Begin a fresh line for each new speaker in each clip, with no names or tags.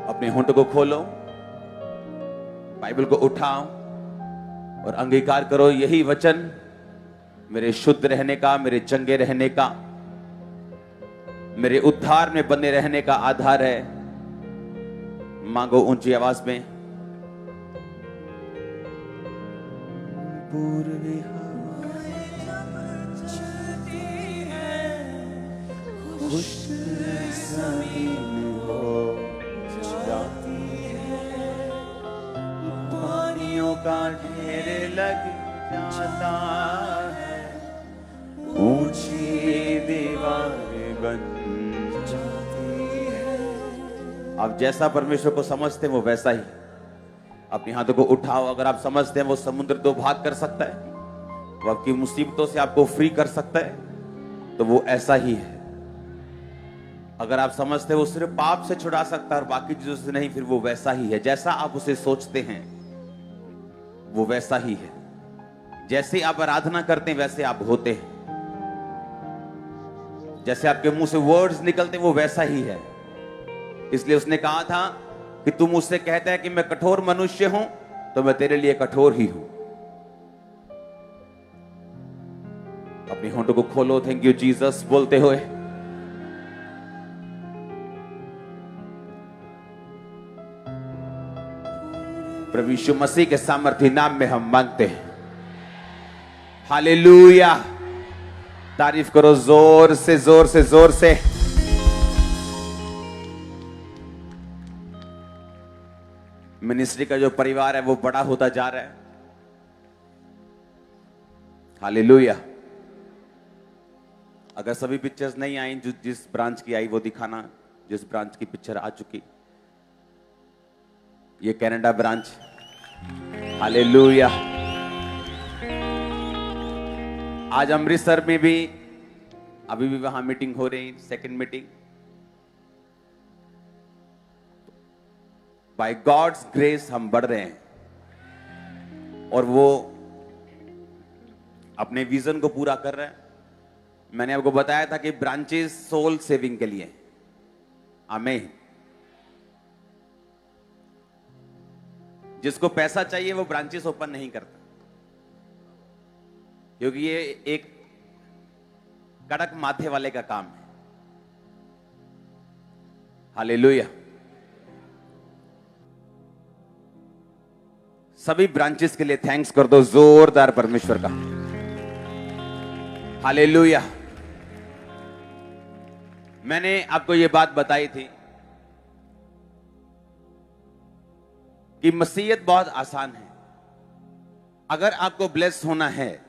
अपने होंठ को खोलो, बाइबल को उठाओ और अंगीकार करो, यही वचन मेरे शुद्ध रहने का, मेरे चंगे रहने का, मेरे उद्धार में बने रहने का आधार है। मांगो ऊंची आवाज में। पूर्वी खुश ज़मीन हो जाती है, पानियों का ढेर लग जाता है, ऊंची दीवार बन जाती है। आप जैसा परमेश्वर को समझते हैं वो वैसा ही। अपने हाथों को उठाओ। अगर आप समझते हैं वो समुद्र दो भाग कर सकता है, वो आपकी मुसीबतों से आपको फ्री कर सकता है, तो वो ऐसा ही है। अगर आप समझते हैं वो सिर्फ पाप से छुड़ा सकता है और बाकी चीजों से नहीं, फिर वो वैसा ही है। जैसा आप उसे सोचते हैं वो वैसा ही है। जैसे आप आराधना करते हैं वैसे आप होते हैं। जैसे आपके मुंह से वर्ड्स निकलते हैं वो वैसा ही है। इसलिए उसने कहा था कि तू मुझसे कहता है कि मैं कठोर मनुष्य हूं, तो मैं तेरे लिए कठोर ही हूं। अपने होंठों को खोलो, थैंक यू जीसस बोलते हुए। प्रभु यीशु मसीह के सामर्थ्य नाम में हम मांगते हैं। हालेलुया। तारीफ करो जोर से, जोर से, जोर से। मिनिस्ट्री का जो परिवार है वो बड़ा होता जा रहा है। हालेलुया। अगर सभी पिक्चर्स नहीं आई, जो जिस ब्रांच की आई वो दिखाना, जिस ब्रांच की पिक्चर आ चुकी। ये कनाडा ब्रांच। हालेलुया। आज अमृतसर में भी अभी भी वहां मीटिंग हो रही, second meeting. By God's grace हम बढ़ रहे हैं और वो अपने विजन को पूरा कर रहे हैं। मैंने आपको बताया था कि ब्रांचेस सोल सेविंग के लिए। आमीन। जिसको पैसा चाहिए वो ब्रांचेस ओपन नहीं करता, क्योंकि ये एक कड़क माथे वाले का काम है। हालेलुया। सभी ब्रांचेस के लिए थैंक्स कर दो जोरदार परमेश्वर का। हालेलुया। मैंने आपको यह बात बताई थी कि मसीहत बहुत आसान है। अगर आपको ब्लेस होना है,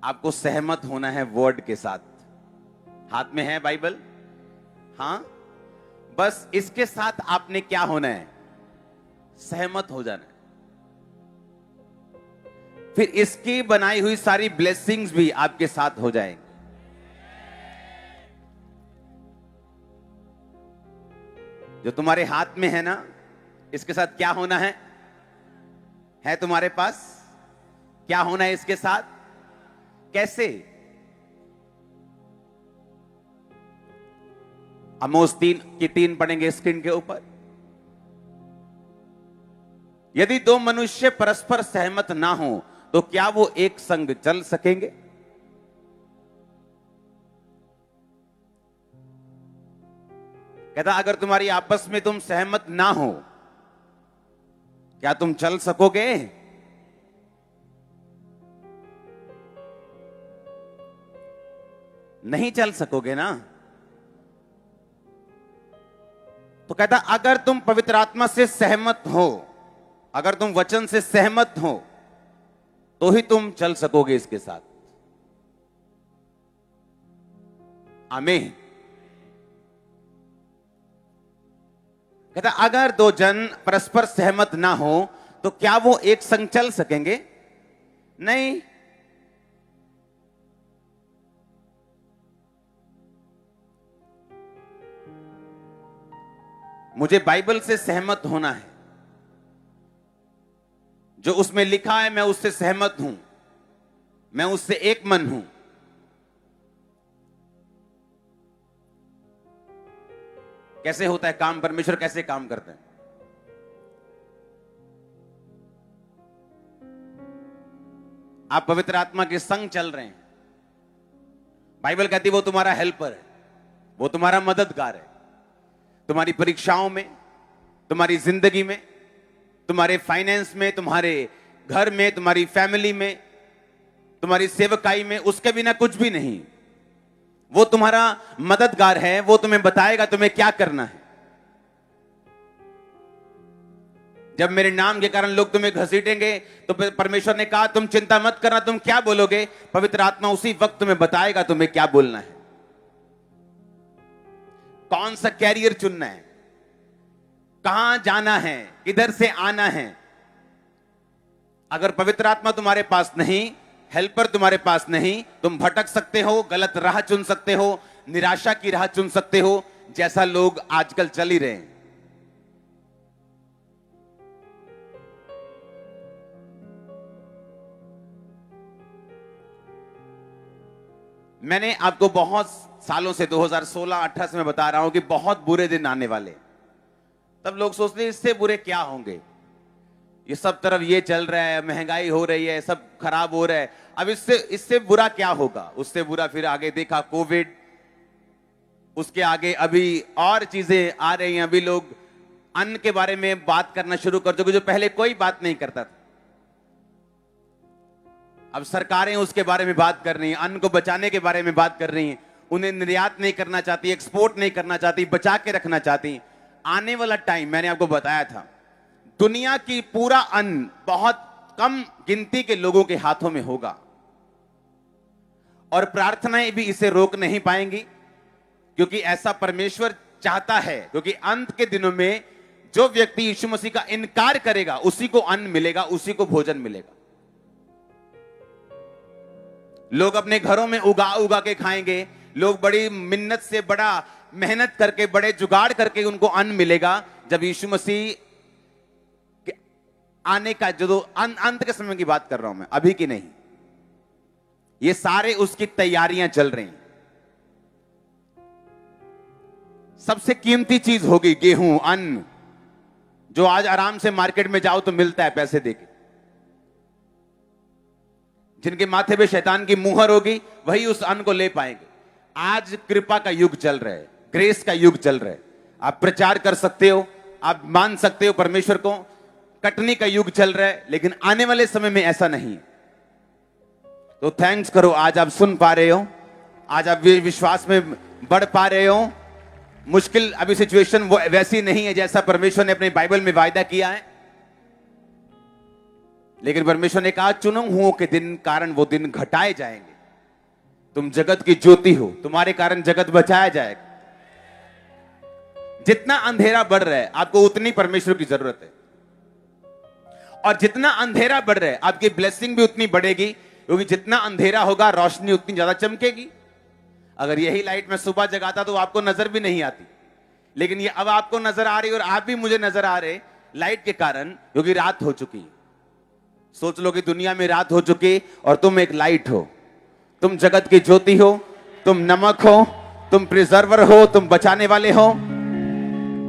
आपको सहमत होना है वर्ड के साथ। हाथ में है बाइबल? हां, बस इसके साथ आपने क्या होना है? सहमत हो जाना है। फिर इसकी बनाई हुई सारी ब्लेसिंग्स भी आपके साथ हो जाएंगे। जो तुम्हारे हाथ में है ना, इसके साथ क्या होना है तुम्हारे पास? क्या होना है इसके साथ? कैसे? आमोस 3 पढ़ेंगे स्क्रीन के ऊपर। यदि दो मनुष्य परस्पर सहमत ना हो तो क्या वो एक संग चल सकेंगे? कहता अगर तुम्हारी आपस में तुम सहमत ना हो, क्या तुम चल सकोगे? नहीं चल सकोगे ना। तो कहता अगर तुम पवित्र आत्मा से सहमत हो, अगर तुम वचन से सहमत हो, तो ही तुम चल सकोगे इसके साथ। आमीन। कहता अगर दो जन परस्पर सहमत ना हो तो क्या वो एक संग चल सकेंगे? नहीं। मुझे बाइबल से सहमत होना है। जो उसमें लिखा है मैं उससे सहमत हूं, मैं उससे एक मन हूं। कैसे होता है काम, परमेश्वर कैसे काम करते हैं। आप पवित्र आत्मा के संग चल रहे हैं। बाइबल कहती है वो तुम्हारा हेल्पर है, वो तुम्हारा मददगार है। तुम्हारी परीक्षाओं में, तुम्हारी जिंदगी में, तुम्हारे फाइनेंस में, तुम्हारे घर में, तुम्हारी फैमिली में, तुम्हारी सेवकाई में, उसके बिना कुछ भी नहीं। वो तुम्हारा मददगार है, वो तुम्हें बताएगा तुम्हें क्या करना है। जब मेरे नाम के कारण लोग तुम्हें घसीटेंगे तो परमेश्वर ने कहा तुम चिंता मत करना, तुम क्या बोलोगे, पवित्र आत्मा उसी वक्त तुम्हें बताएगा तुम्हें क्या बोलना है, कौन सा कैरियर चुनना है, कहां जाना है, किधर से आना है। अगर पवित्र आत्मा तुम्हारे पास नहीं, हेल्पर तुम्हारे पास नहीं, तुम भटक सकते हो, गलत राह चुन सकते हो, निराशा की राह चुन सकते हो, जैसा लोग आजकल चल ही रहे हैं। मैंने आपको बहुत सालों से 2016-18 से मैं बता रहा हूं कि बहुत बुरे दिन आने वाले। तब लोग सोचते हैं इससे बुरे क्या होंगे, ये सब तरफ ये चल रहा है, महंगाई हो रही है, सब खराब हो रहा है, अब इससे बुरा क्या होगा। उससे बुरा फिर आगे देखा कोविड, उसके आगे अभी और चीजें आ रही हैं। अभी लोग अन्न के बारे में बात करना शुरू कर चुके जो पहले कोई बात नहीं करता था। अब सरकारें उसके बारे में बात कर रही हैं, अन्न को बचाने के बारे में बात कर रही हैं। उन्हें निर्यात नहीं करना चाहती, एक्सपोर्ट नहीं करना चाहती, बचा के रखना चाहती। आने वाला टाइम मैंने आपको बताया था, दुनिया की पूरा अन्न बहुत कम गिनती के लोगों के हाथों में होगा और प्रार्थनाएं भी इसे रोक नहीं पाएंगी, क्योंकि ऐसा परमेश्वर चाहता है। क्योंकि अंत के दिनों में जो व्यक्ति यीशु मसीह का इनकार करेगा उसी को अन्न मिलेगा, उसी को भोजन मिलेगा। लोग अपने घरों में उगा उगा के खाएंगे, लोग बड़ी मिन्नत से, बड़ा मेहनत करके, बड़े जुगाड़ करके उनको अन्न मिलेगा। जब यीशु मसीह के आने का, जो अंत के समय की बात कर रहा हूं मैं, अभी की नहीं, ये सारे उसकी तैयारियां चल रही हैं। सबसे कीमती चीज होगी गेहूं, अन्न, जो आज आराम से मार्केट में जाओ तो मिलता है पैसे देके। जिनके माथे पे शैतान की मुहर होगी वही उस अन्न को ले पाएंगे। आज कृपा का युग चल रहा है, ग्रेस का युग चल रहा है। आप प्रचार कर सकते हो, आप मान सकते हो परमेश्वर को, कटनी का युग चल रहा है, लेकिन आने वाले समय में ऐसा नहीं। तो थैंक्स करो, आज आप सुन पा रहे हो, आज आप विश्वास में बढ़ पा रहे हो। मुश्किल अभी सिचुएशन वो वैसी नहीं है जैसा परमेश्वर ने अपने बाइबल में वायदा किया है, लेकिन परमेश्वर ने कहा चुने हुओं के दिन कारण वो दिन घटाए जाएंगे। तुम जगत की ज्योति हो, तुम्हारे कारण जगत बचाया जाएगा। जितना अंधेरा बढ़ रहा है आपको उतनी परमेश्वर की जरूरत है, और जितना अंधेरा बढ़ रहा है आपकी ब्लेसिंग भी उतनी बढ़ेगी, क्योंकि जितना अंधेरा होगा रोशनी उतनी ज्यादा चमकेगी। अगर यही लाइट मैं सुबह जगाता तो आपको नजर भी नहीं आती, लेकिन ये अब आपको नजर आ रही और आप भी मुझे नजर आ रहे लाइट के कारण, क्योंकि रात हो चुकी है। सोच लो कि दुनिया में रात हो चुकी और तुम एक लाइट हो, तुम जगत की ज्योति हो, तुम नमक हो, तुम प्रिजर्वर हो, तुम बचाने वाले हो।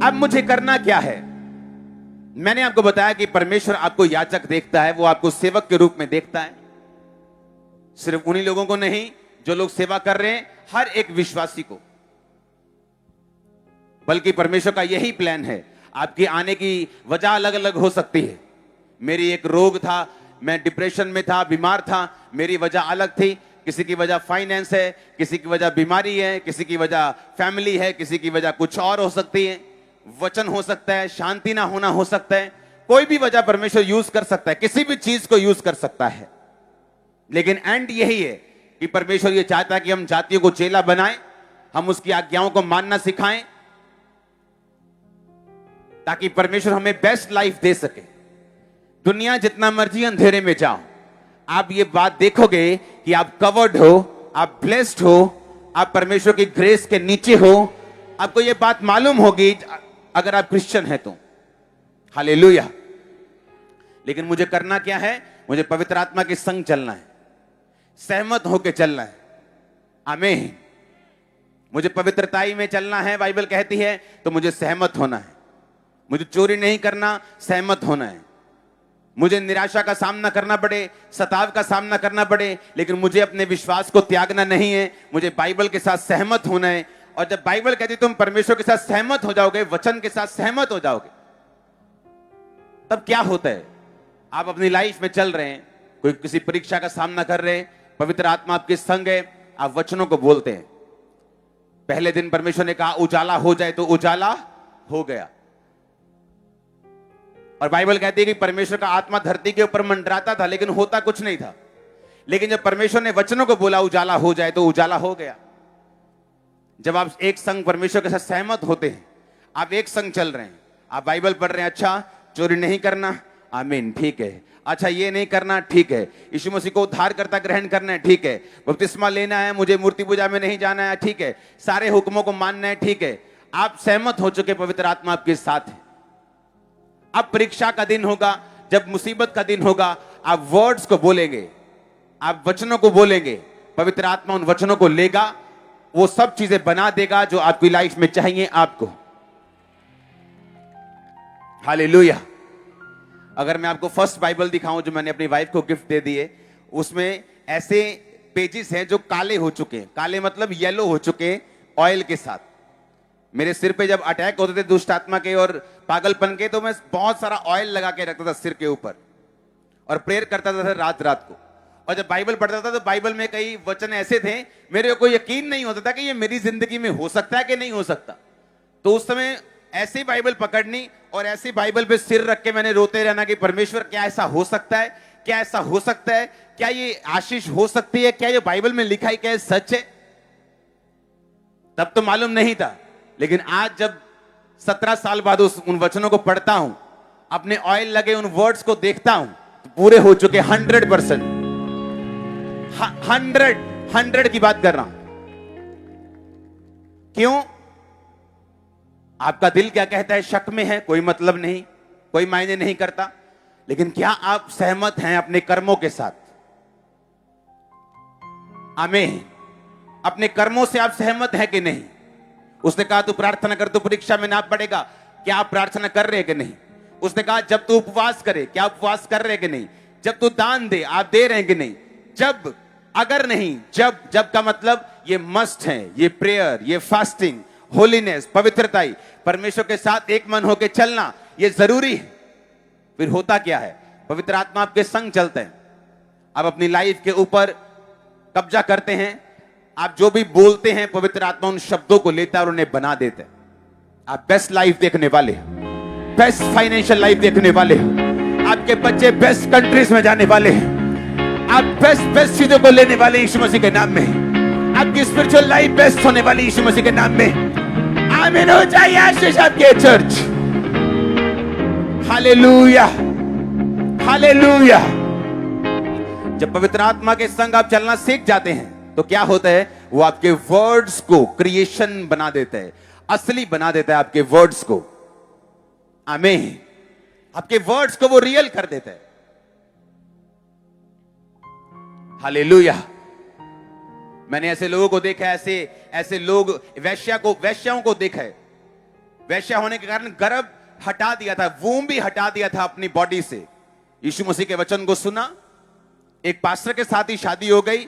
अब मुझे करना क्या है? मैंने आपको बताया कि परमेश्वर आपको याचक देखता है, वो आपको सेवक के रूप में देखता है। सिर्फ उन्हीं लोगों को नहीं जो लोग सेवा कर रहे हैं, हर एक विश्वासी को। बल्कि परमेश्वर का यही प्लान है। आपके आने की वजह अलग अलग हो सकती है। मेरी एक रोग था, मैं डिप्रेशन में था, बीमार था, मेरी वजह अलग थी। किसी की वजह फाइनेंस है, किसी की वजह बीमारी है, किसी की वजह फैमिली है, किसी की वजह कुछ और हो सकती है, वचन हो सकता है, शांति ना होना हो सकता है। कोई भी वजह परमेश्वर यूज कर सकता है, किसी भी चीज को यूज कर सकता है। लेकिन एंड यही है कि परमेश्वर ये चाहता है कि हम जातियों को चेला बनाएं, हम उसकी आज्ञाओं को मानना सिखाएं, ताकि परमेश्वर हमें बेस्ट लाइफ दे सके। दुनिया जितना मर्जी अंधेरे में जाओ, आप ये बात देखोगे कि आप कवर्ड हो, आप ब्लेस्ड हो, आप परमेश्वर की ग्रेस के नीचे हो। आपको ये बात मालूम होगी अगर आप क्रिश्चियन हैं तो। हालेलुया। लेकिन मुझे करना क्या है? मुझे पवित्र आत्मा के संग चलना है, सहमत होकर चलना है। आमीन। मुझे पवित्रताई में चलना है, बाइबल कहती है, तो मुझे सहमत होना है। मुझे चोरी नहीं करना, सहमत होना है। मुझे निराशा का सामना करना पड़े, सताव का सामना करना पड़े, लेकिन मुझे अपने विश्वास को त्यागना नहीं है। मुझे बाइबल के साथ सहमत होना है। और जब बाइबल कहती है तुम परमेश्वर के साथ सहमत हो जाओगे, वचन के साथ सहमत हो जाओगे, तब क्या होता है? आप अपनी लाइफ में चल रहे हैं, कोई किसी परीक्षा का सामना कर रहे हैं, पवित्र आत्मा आपके संग है, आप वचनों को बोलते हैं। पहले दिन परमेश्वर ने कहा उजाला हो जाए, तो उजाला हो गया। और बाइबल कहती है कि परमेश्वर का आत्मा धरती के ऊपर मंडराता था, लेकिन होता कुछ नहीं था। लेकिन जब परमेश्वर ने वचनों को बोला उजाला हो जाए, तो उजाला हो गया। जब आप एक संग परमेश्वर के साथ सहमत होते हैं, आप एक संग चल रहे हैं, आप बाइबल पढ़ रहे हैं, अच्छा चोरी नहीं करना, आमीन, ठीक है। अच्छा ये नहीं करना, ठीक है। यीशु मसीह को उद्धारकर्ता ग्रहण करना है, ठीक है। बपतिस्मा लेना है, मुझे मूर्ति पूजा में नहीं जाना है, ठीक है। सारे हुक्मों को मानना है, ठीक है। आप सहमत हो चुके, पवित्र आत्मा आपके साथ है। अब परीक्षा का दिन होगा, जब मुसीबत का दिन होगा, आप वर्ड्स को बोलेंगे, आप वचनों को बोलेंगे, पवित्र आत्मा उन वचनों को लेगा, वो सब चीजें बना देगा जो आपकी लाइफ में चाहिए आपको। हालेलुया। अगर मैं आपको फर्स्ट बाइबल दिखाऊं जो मैंने अपनी वाइफ को गिफ्ट दे दी है, उसमें ऐसे पेजेस हैं जो काले हो चुके हैं, काले मतलब येलो हो चुके हैं ऑयल के साथ। मेरे सिर पे जब अटैक होते थे दुष्ट आत्मा के और पागलपन के, तो मैं बहुत सारा ऑयल लगा के रखता था सिर के ऊपर और प्रेयर करता था रात रात को। और जब बाइबल पढ़ता था तो बाइबल में कई वचन ऐसे थे, मेरे को यकीन नहीं होता था कि ये मेरी जिंदगी में हो सकता है कि नहीं हो सकता। तो उस समय ऐसी बाइबल पकड़नी और ऐसी बाइबल पे सिर रख के मैंने रोते रहना कि परमेश्वर क्या ऐसा हो सकता है, क्या ऐसा हो सकता है, क्या ये आशीष हो सकती है, क्या ये बाइबल में लिखा है क्या सच है? तब तो मालूम नहीं था, लेकिन आज जब 17 साल बाद उन वचनों को पढ़ता हूं, अपने ऑयल लगे उन वर्ड्स को देखता हूं, तो पूरे हो चुके 100%। 100 की बात कर रहा हूं। क्यों? आपका दिल क्या कहता है, शक में है, कोई मतलब नहीं, कोई मायने नहीं करता। लेकिन क्या आप सहमत हैं अपने कर्मों के साथ? आमीन। अपने कर्मों से आप सहमत हैं कि नहीं? उसने कहा तू प्रार्थना कर, तू परीक्षा में ना पड़ेगा, क्या आप प्रार्थना कर रहे हैं कि नहीं? उसने कहा जब तू उपवास करे, क्या उपवास कर रहे हैं कि नहीं? जब तू दान दे, आप दे रहे हैं कि नहीं? जब, अगर नहीं, जब का मतलब ये मस्ट है, ये प्रेयर, ये फास्टिंग, होलीनेस, पवित्रताई, परमेश्वर के साथ एक मन होकर चलना, ये जरूरी है। फिर होता क्या है? पवित्र आत्मा आपके संग चलते हैं, आप अपनी लाइफ के ऊपर कब्जा करते हैं। आप जो भी बोलते हैं, पवित्र आत्मा उन शब्दों को लेता है और उन्हें बना देता है। आप बेस्ट लाइफ देखने वाले हैं, बेस्ट फाइनेंशियल लाइफ देखने वाले हैं, आपके बच्चे बेस्ट कंट्रीज में जाने वाले हैं, आप बेस्ट चीजों को लेने वाले यीशु मसीह के नाम में। आपकी स्पिरिचुअल लाइफ बेस्ट होने वाली यीशु मसीह के नाम में। आमीन हो जाए आशीष आपके चर्च। Hallelujah, hallelujah. जब पवित्र आत्मा के संग आप चलना सीख जाते हैं तो क्या होता है? वो आपके वर्ड्स को क्रिएशन बना देता है, असली बना देता है आपके वर्ड्स को। आमीन। आपके वर्ड्स को वो रियल कर देता है। हालेलुया। मैंने ऐसे लोगों को देखा है, ऐसे लोग, वैश्याओं को देखा है। वैश्या होने के कारण गर्भ हटा दिया था, वूम भी हटा दिया था अपनी बॉडी से। यीशु मसीह के वचन को सुना, एक पास्टर के साथ ही शादी हो गई,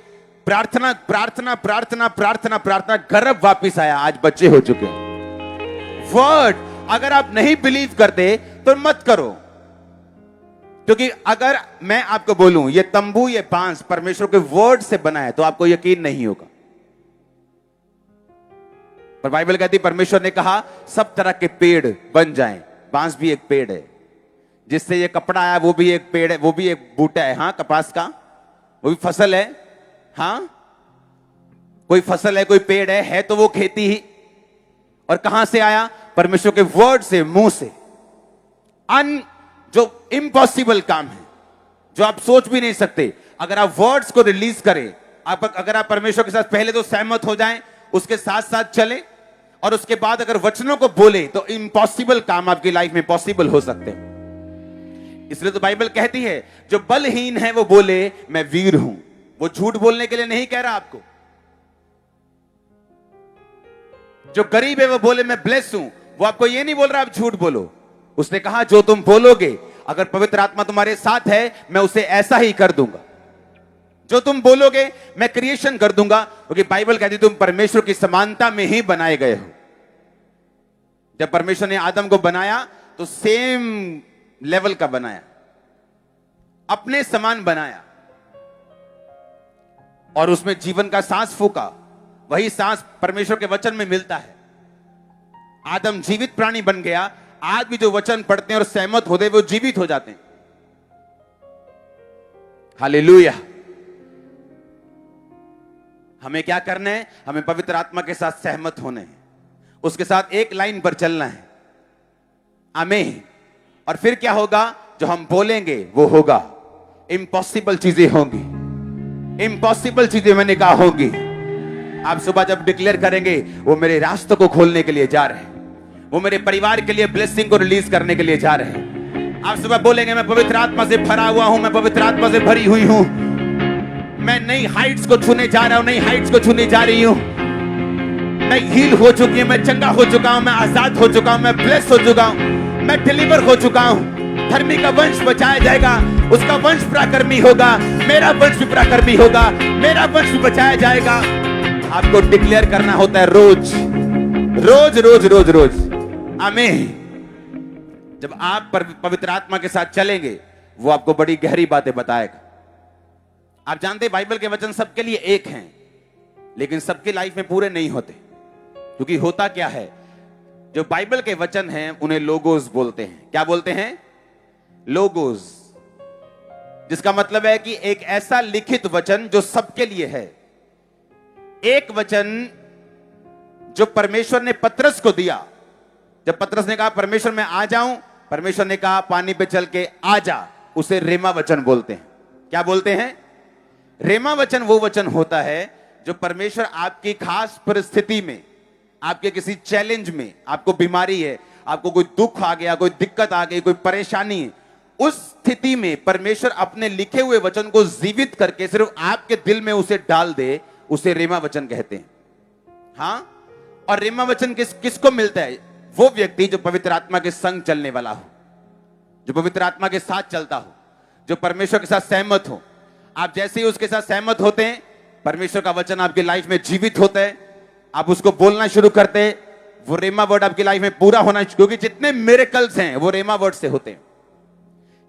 प्रार्थना प्रार्थना प्रार्थना प्रार्थना प्रार्थना, गर्भ वापिस आया, आज बच्चे हो चुके हैं। वर्ड, अगर आप नहीं बिलीव करते तो मत करो, क्योंकि अगर मैं आपको बोलूं ये तंबू, ये बांस परमेश्वर के वर्ड से बना है, तो आपको यकीन नहीं होगा। पर बाइबल कहती परमेश्वर ने कहा सब तरह के पेड़ बन जाएं। बांस भी एक पेड़ है, जिससे ये कपड़ा आया वो भी एक पेड़ है, वो भी एक बूटा है। हाँ, कपास का वो भी फसल है। हाँ, कोई फसल है, कोई पेड़ है तो वो खेती ही। और कहां से आया? परमेश्वर के वर्ड से, मुंह से। जो इम्पॉसिबल काम है, जो आप सोच भी नहीं सकते, अगर आप वर्ड्स को रिलीज करें, अगर आप परमेश्वर के साथ पहले तो सहमत हो जाएं, उसके साथ साथ चलें, और उसके बाद अगर वचनों को बोले, तो इम्पॉसिबल काम आपकी लाइफ में पॉसिबल हो सकते हैं। इसलिए तो बाइबल कहती है जो बलहीन है वो बोले मैं वीर हूं। वो झूठ बोलने के लिए नहीं कह रहा आपको, जो गरीब है वो बोले मैं ब्लेस हूं, वो आपको ये नहीं बोल रहा आप झूठ बोलो। उसने कहा जो तुम बोलोगे, अगर पवित्र आत्मा तुम्हारे साथ है, मैं उसे ऐसा ही कर दूंगा। जो तुम बोलोगे मैं क्रिएशन कर दूंगा, क्योंकि बाइबल कहती तुम परमेश्वर की समानता में ही बनाए गए हो। जब परमेश्वर ने आदम को बनाया तो सेम लेवल का बनाया, अपने समान बनाया, और उसमें जीवन का सांस फूका। वही सांस परमेश्वर के वचन में मिलता है। आदम जीवित प्राणी बन गया। आज भी जो वचन पढ़ते हैं और सहमत होते हैं वो जीवित हो जाते हैं। हालेलुया। हमें क्या करना है? हमें पवित्र आत्मा के साथ सहमत होने हैं, उसके साथ एक लाइन पर चलना है। आमीन। और फिर क्या होगा? जो हम बोलेंगे वो होगा। इम्पॉसिबल चीजें होंगी, इम्पॉसिबल चीजें मैंने कहा होंगी। आप सुबह जब डिक्लेयर करेंगे वो मेरे रास्तों को खोलने के लिए जा रहे हैं, वो मेरे परिवार के लिए ब्लेसिंग को रिलीज करने के लिए जा रहे हैं। आप सुबह बोलेंगे मैं पवित्र आत्मा से भरा हुआ हूं, मैं पवित्र आत्मा से भरी हुई हूं, मैं नई हाइट्स को छूने जा रहा हूं, नई हाइट्स को छूने जा रही हूं, मैं हील हो चुकी हूं, मैं चंगा हो चुका हूं, मैं आजाद हो चुका हूं, मैं ब्लेस हो चुका हूं, मैं डिलीवर हो चुका हूं। धर्मी का वंश बचाया जाएगा, उसका वंश पराक्रमी होगा, मेरा वंश भी पराक्रमी होगा, मेरा वंश भी बचाया जाएगा। आपको डिक्लेयर करना होता है रोज रोज रोज रोज रोज। आमीन। जब आप पवित्र आत्मा के साथ चलेंगे वो आपको बड़ी गहरी बातें बताएगा। आप जानते हैं बाइबल के वचन सबके लिए एक हैं, लेकिन सबकी लाइफ में पूरे नहीं होते। क्योंकि होता क्या है, जो बाइबल के वचन हैं उन्हें लोगोस बोलते हैं। क्या बोलते हैं? लोगोस। जिसका मतलब है कि एक ऐसा लिखित वचन जो सबके लिए है। एक वचन जो परमेश्वर ने पतरस को दिया। जब पतरस ने कहा परमेश्वर मैं आ जाऊं, परमेश्वर ने कहा पानी पे चल के आ जा, उसे रेमा वचन बोलते हैं। क्या बोलते हैं? रेमा वचन वो वचन होता है जो परमेश्वर आपकी खास परिस्थिति में, आपके किसी चैलेंज में, आपको बीमारी है, आपको कोई दुख आ गया, कोई दिक्कत आ गई, कोई परेशानी है, उस स्थिति में परमेश्वर अपने लिखे हुए वचन को जीवित करके सिर्फ आपके दिल में उसे डाल दे, उसे रेमा वचन कहते हैं। हाँ, और रेमा वचन किसको मिलता है? वो व्यक्ति जो पवित्र आत्मा के संग चलने वाला हो, जो पवित्र आत्मा के साथ चलता हो, जो परमेश्वर के साथ सहमत हो। आप जैसे ही उसके साथ सहमत होते हैं, परमेश्वर का वचन आपकी लाइफ में जीवित होता है, आप उसको बोलना शुरू करते हैं, वो रेमा वर्ड आपकी लाइफ में पूरा होना, क्योंकि जितने मिरेकल्स हैं वो रेमा वर्ड से होते हैं।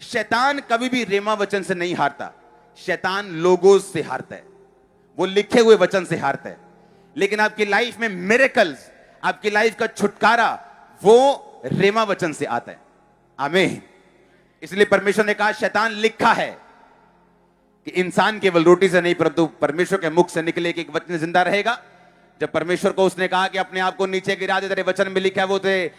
शैतान कभी भी रेमा वचन से नहीं हारता, शैतान लोगोस से हारता है, वो लिखे हुए वचन से हारता है। लेकिन आपकी लाइफ में मिरेकल्स, आपकी लाइफ का छुटकारा वो रेमा वचन से आता है। आमीन। इसलिए परमेश्वर ने कहा शैतान लिखा है कि इंसान केवल रोटी से नहीं परंतु परमेश्वर के मुख से निकले एक वचन जिंदा रहेगा। जब परमेश्वर को उसने कहा कि अपने आप को नीचे गिरा दे, तेरे वचन में लिखा है वो तेरे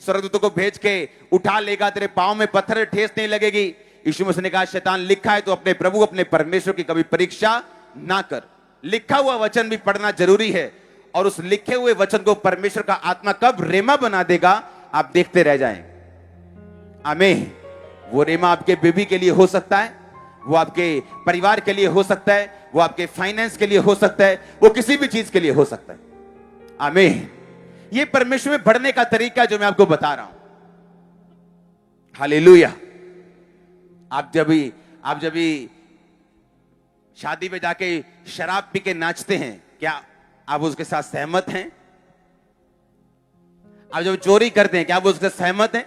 स्वर्गदूतों को भेज के उठा लेगा, तेरे पांव में पत्थर ठेस नहीं लगेगी। यीशु मसीह ने कहा शैतान लिखा है तो अपने प्रभु अपने परमेश्वर की कभी परीक्षा ना कर। लिखा हुआ वचन भी पढ़ना जरूरी है, और उस लिखे हुए वचन को परमेश्वर का आत्मा कब रेमा बना देगा आप देखते रह जाएं। आमीन। वो रेमा आपके बेबी के लिए हो सकता है, वो आपके परिवार के लिए हो सकता है, वो आपके फाइनेंस के लिए हो सकता है, वो किसी भी चीज के लिए हो सकता है। आमीन। ये परमेश्वर में बढ़ने का तरीका जो मैं आपको बता रहा हूं। हालेलुया। आप जब भी शादी में जाके शराब पी के नाचते हैं, क्या आप उसके साथ सहमत हैं? आप जब चोरी करते हैं क्या आप उसके साथ सहमत हैं?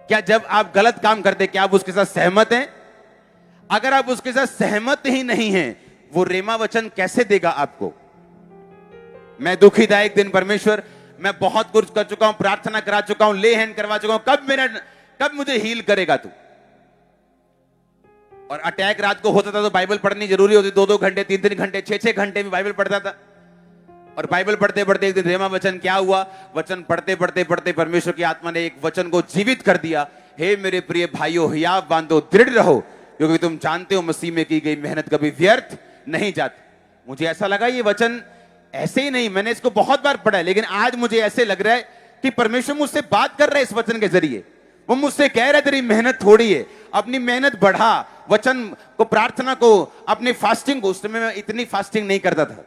क्या जब आप गलत काम करते हैं क्या आप उसके साथ सहमत हैं? अगर आप उसके साथ सहमत ही नहीं हैं, वो रेमा वचन कैसे देगा आपको? मैं दुखीदायक दिन परमेश्वर, मैं बहुत कुछ कर चुका हूं, प्रार्थना करा चुका हूं, ले हैंड करवा चुका हूं, कब मुझे हील करेगा तू? और अटैक रात को होता था तो बाइबल पढ़नी जरूरी होती, 2-2 घंटे 3-3 घंटे 6-6 घंटे भी बाइबल पढ़ता था। और बाइबल पढ़ते पढ़ते एक दिन रेमा वचन क्या हुआ, वचन पढ़ते पढ़ते पढ़ते परमेश्वर की आत्मा ने एक वचन को जीवित कर दिया। हे मेरे प्रिय भाइयों, हियाव बांधो, दृढ़ रहो, क्योंकि तुम जानते हो मसीह में की गई मेहनत कभी व्यर्थ नहीं जाती। मुझे ऐसा लगा ये वचन ऐसे ही नहीं, मैंने इसको बहुत बार पढ़ा है, लेकिन आज मुझे ऐसे लग रहा है कि परमेश्वर मुझसे बात कर रहा है इस वचन के जरिए। वो मुझसे कह रहा है तेरी मेहनत थोड़ी है, अपनी मेहनत बढ़ा, वचन को, प्रार्थना को, अपनी फास्टिंग को। उस समय मैं इतनी फास्टिंग नहीं करता था,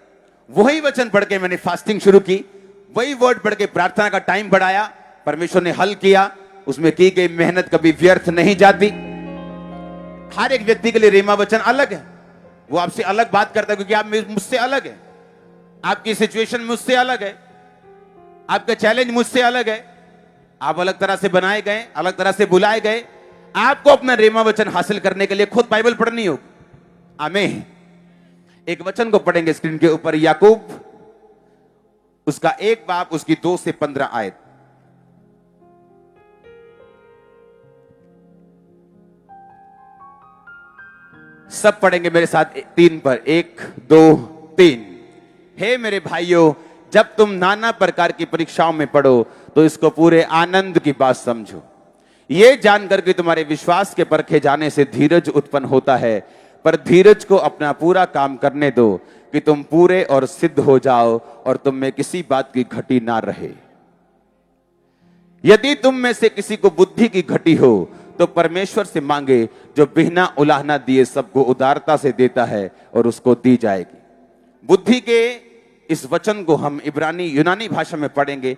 वही वचन पढ़ के मैंने फास्टिंग शुरू की वही वर्ड पढ़ के प्रार्थना का टाइम बढ़ाया, परमेश्वर ने हल किया, उसमें की गई मेहनत कभी व्यर्थ नहीं जाती। हर एक व्यक्ति के लिए रेमा वचन अलग है, वो आपसे अलग बात करता है क्योंकि आप मुझसे अलग है, आपकी सिचुएशन मुझसे अलग है, आपका चैलेंज मुझसे अलग है, आप अलग तरह से बनाए गए, अलग तरह से बुलाए गए। आपको अपना रेमा वचन हासिल करने के लिए खुद बाइबल पढ़नी होगी। आमीन। एक वचन को पढ़ेंगे स्क्रीन के ऊपर, याकूब उसका 1 बाब उसकी 2 से 15 आयत। सब पढ़ेंगे मेरे साथ 3 पर, 1 2 3। हे मेरे भाइयों, जब तुम नाना प्रकार की परीक्षाओं में पढ़ो तो इसको पूरे आनंद की बात समझो, ये जानकर कि तुम्हारे विश्वास के परखे जाने से धीरज उत्पन्न होता है। पर धीरज को अपना पूरा काम करने दो कि तुम पूरे और सिद्ध हो जाओ और तुम में किसी बात की घटी ना रहे। यदि तुम में से किसी को बुद्धि की घटी हो तो परमेश्वर से मांगे, जो बिना उलाहना दिए सबको उदारता से देता है और उसको दी जाएगी। बुद्धि के इस वचन को हम इब्रानी यूनानी भाषा में पढ़ेंगे,